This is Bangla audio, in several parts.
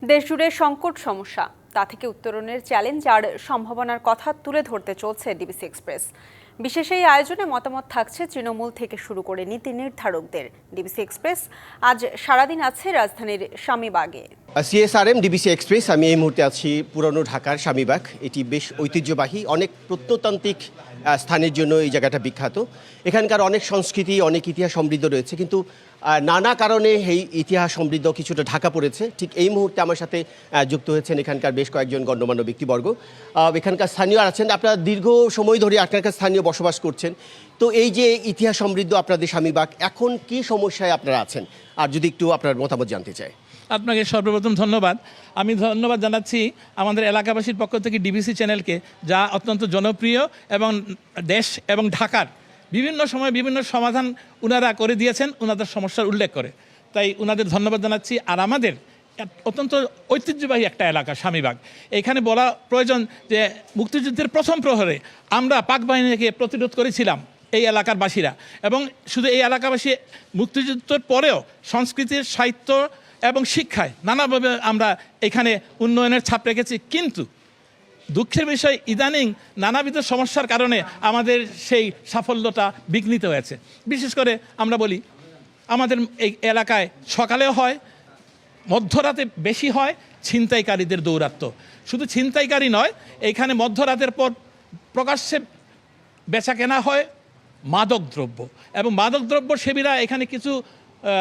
দেশজুড়ে সংকট সমস্যা তা থেকে উত্তরণের চ্যালেঞ্জ আর সম্ভাবনার কথা তুলে ধরতে চলছে ডিবিসি এক্সপ্রেস। বিশেষ এই আয়োজনে মতামত থাকছে তৃণমূল থেকে শুরু করে নীতি নির্ধারকদের। ডিবিসি এক্সপ্রেস আজ সারাদিন আছে রাজধানীর স্বামীবাগে। CSRM DBC express. আমি এই মুহূর্তে আছি পুরানো ঢাকার স্বামীবাগ। এটি বেশ ঐতিহ্যবাহী, অনেক প্রত্নতান্ত্রিক স্থানের জন্য এই জায়গাটা বিখ্যাত। এখানকার অনেক সংস্কৃতি, অনেক ইতিহাস সমৃদ্ধ রয়েছে, কিন্তু নানা কারণে এই ইতিহাস সমৃদ্ধ কিছুটা ঢাকা পড়েছে। ঠিক এই মুহূর্তে আমার সাথে যুক্ত হয়েছেন এখানকার বেশ কয়েকজন গণ্যমান্য ব্যক্তিবর্গ। এখানকার স্থানীয় আছেন, আপনারা দীর্ঘ সময় ধরে আপনার স্থানীয় বসবাস করছেন। তো এই যে ইতিহাস সমৃদ্ধ আপনাদের স্বামীবাগ, এখন কি সমস্যায় আপনারা আছেন, আর যদি একটু আপনার মতামত জানতে চাই। আপনাকে সর্বপ্রথম ধন্যবাদ। আমি ধন্যবাদ জানাচ্ছি আমাদের এলাকাবাসীর পক্ষ থেকে ডিবিসি চ্যানেলকে, যা অত্যন্ত জনপ্রিয় এবং দেশ এবং ঢাকার বিভিন্ন সময় বিভিন্ন সমাধান উনারা করে দিয়েছেন, উনাদের সমস্যার উল্লেখ করে। তাই উনাদের ধন্যবাদ জানাচ্ছি। আর আমাদের অত্যন্ত ঐতিহ্যবাহী একটা এলাকা স্বামীবাগ। এখানে বলা প্রয়োজন যে মুক্তিযুদ্ধের প্রথম প্রহরে আমরা পাক বাহিনীকে প্রতিরোধ করেছিলাম এই এলাকার বাসীরা, এবং শুধু এই এলাকাবাসী মুক্তিযুদ্ধের পরেও সংস্কৃতির, সাহিত্য এবং শিক্ষায় নানাভাবে আমরা এখানে উন্নয়নের ছাপ রেখেছি। কিন্তু দুঃখের বিষয়, ইদানিং নানাবিধ সমস্যার কারণে আমাদের সেই সাফল্যটা বিঘ্নিত হয়েছে। বিশেষ করে আমরা বলি, আমাদের এই এলাকায় সকালেও হয়, মধ্যরাতে বেশি হয় ছিনতাইকারীদের দৌরাত্ম্য। শুধু ছিনতাইকারী নয়, এইখানে মধ্যরাতের পর প্রকাশ্যে বেচা কেনা হয় মাদকদ্রব্য, এবং মাদকদ্রব্য সেবীরা এখানে কিছু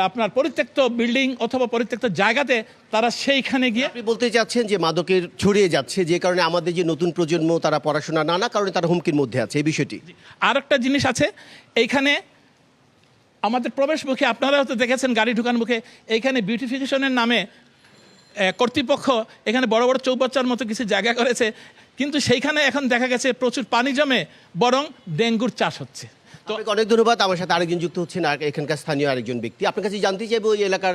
আপনার পরিত্যক্ত বিল্ডিং অথবা পরিত্যক্ত জায়গাতে তারা সেইখানে গিয়ে। আপনি বলতে চাচ্ছেন যে মাদকের ছড়িয়ে যাচ্ছে, যে কারণে আমাদের যে নতুন প্রজন্ম তারা পড়াশোনা নানা কারণে তারা হুমকির মধ্যে আছে, এই বিষয়টি। আর একটা জিনিস আছে, এইখানে আমাদের প্রবেশ মুখে আপনারা হয়তো দেখেছেন গাড়ি ঢুকান মুখে, এইখানে বিউটিফিকেশনের নামে কর্তৃপক্ষ এখানে বড় বড় চৌবাচ্চার মতো কিছু জায়গা করেছে, কিন্তু সেইখানে এখন দেখা গেছে প্রচুর পানি জমে বরং ডেঙ্গুর চাষ হচ্ছে। তো অনেক ধন্যবাদ। আমার সাথে আরেকজন যুক্ত হচ্ছেন, আর এখানকার স্থানীয় আরেকজন ব্যক্তি। আপনার কাছে জানতে চাইবো, ওই এলাকার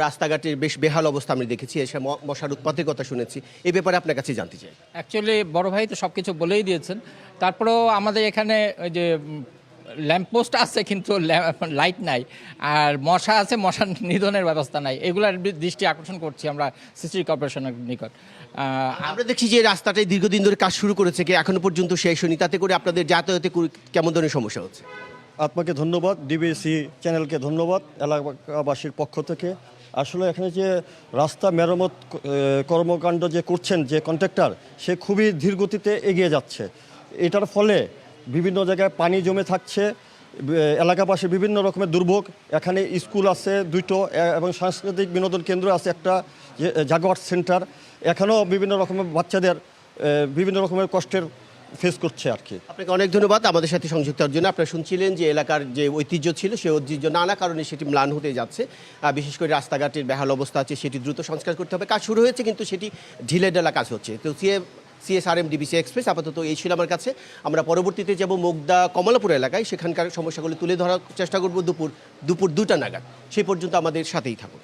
রাস্তাঘাটের বেশ বেহাল অবস্থা আমি দেখেছি, এসে মশার উৎপাতের কথা শুনেছি, এই ব্যাপারে আপনার কাছে জানতে চাই। অ্যাকচুয়ালি বড় ভাই তো সব কিছু বলেই দিয়েছেন। তারপরেও আমাদের এখানে ওই যে ল্যাম্পপোস্ট আছে কিন্তু লাইট নাই, আর মশা আছে, মশা নিধনের ব্যবস্থা নাই। এগুলার দৃষ্টি আকর্ষণ করছি আমরা সিটি কর্পোরেশনের নিকট। আমরা দেখছি যে রাস্তাটাই দীর্ঘদিন ধরে কাজ শুরু করেছে, কি এখনো পর্যন্ত শেষ হয়নি, তাতে করে আপনাদের যাতায়াতে কেমন ধরনের সমস্যা হচ্ছে? আপনাকে ধন্যবাদ, ডিবিসি চ্যানেলকে ধন্যবাদ এলাকাবাসীর পক্ষ থেকে। আসলে এখানে যে রাস্তা মেরামত কর্মকাণ্ড যে করছেন যে কন্ট্রাক্টর, সে খুবই ধীরগতিতে এগিয়ে যাচ্ছে। এটার ফলে বিভিন্ন জায়গায় পানি জমে থাকছে, এলাকাবাসীর বিভিন্ন রকমের দুর্ভোগ। এখানে স্কুল আছে দুটো, এবং সাংস্কৃতিক বিনোদন কেন্দ্র আছে একটা, জাগোয়ার সেন্টার। এখানেও বিভিন্ন রকমের বাচ্চাদের বিভিন্ন রকমের কষ্টের ফেস করছে আর কি। আপনাকে অনেক ধন্যবাদ আমাদের সাথে সংযুক্ত হওয়ার জন্য। আপনারা শুনছিলেন যে এলাকার যে ঐতিহ্য ছিল, সেই ঐতিহ্য নানা কারণে সেটি ম্লান হতে যাচ্ছে। বিশেষ করে রাস্তাঘাটের বেহাল অবস্থা আছে, সেটি দ্রুত সংস্কার করতে হবে। কাজ শুরু হয়েছে, কিন্তু সেটি ঢিলেঢালা কাজ হচ্ছে। তো সিএসআরএম ডিবিসি এক্সপ্রেস আপাতত এই ছিল আমার কাছে। আমরা পরবর্তীতে যাব মুগদা কমলাপুর এলাকায়, সেখানকার সমস্যাগুলি তুলে ধরার চেষ্টা করব দুপুর 2টা নাগাদ। সেই পর্যন্ত আমাদের সাথেই থাকুন।